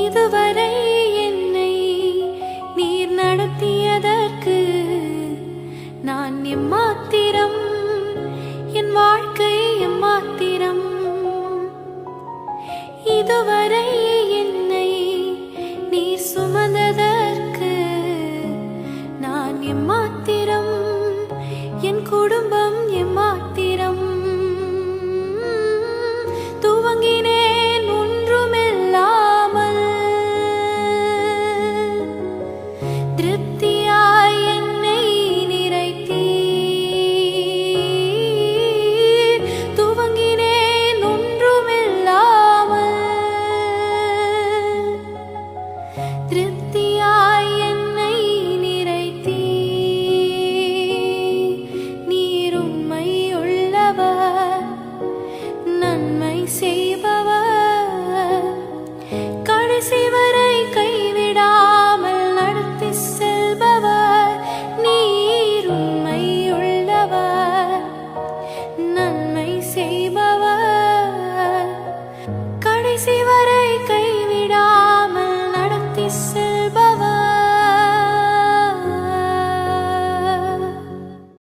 இதுவரை என்னை நீர் நடத்தியதற்கு நான் எம்மாத்திரம், என் வாழ்க்கை எம்மாத்திரம். இதுவரை என்னை நீர் சுமந்ததற்கு நான் எம்மாத்திரம், என் குடும்பம் எம்மாத்திரம். துவங்கினேன் ஒன்றுமில்லாமல், திருப்தியாய் என்னை நிறைத்தீர். துவங்கினேன் ஒன்றுமில்லாமல், திருப்தியாய் என்னை நிறைத்தீர். நீர் உண்மையுள்ளவர், நன்மை செய்பவர், கடைசி வரை கைவிடாமல் நடத்தி செல்பவர். நீர் உண்மையுள்ளவர், நன்மை செய்பவர், கடைசி வரை கைவிடாமல் நடத்தி செல்பவர்.